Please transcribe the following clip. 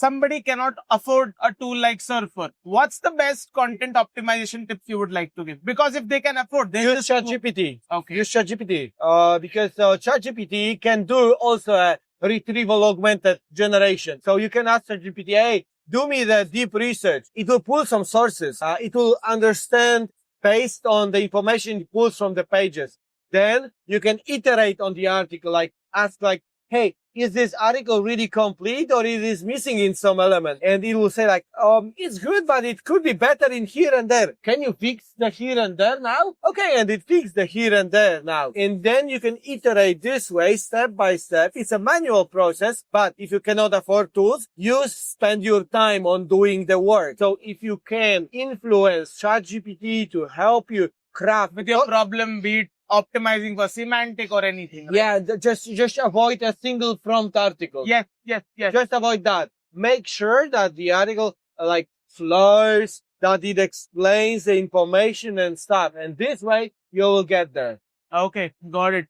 somebody cannot afford a tool like Surfer, what's the best content optimization tips you would like to give? Because if they can afford, they Use just ChatGPT. Okay. Use ChatGPT. Because ChatGPT can do also a retrieval augmented generation. So you can ask ChatGPT, hey, do me the deep research. It will pull some sources. It will understand based on the information it pulls from the pages. Then you can iterate on the article, like ask like, hey, is this article really complete or it is missing in some element? And it will say like, it's good, but it could be better in here and there. Can you fix the here and there now? Okay. And it fixed the here and there now. And then you can iterate this way, step by step. It's a manual process, but if you cannot afford tools, you spend your time on doing the work. So if you can influence ChatGPT to help you craft with your problem, be it optimizing for semantic or anything. Right? Yeah, just avoid a single prompt article. Yes. Just avoid that. Make sure that the article like flows, that it explains the information and stuff. And this way you will get there. Okay, got it.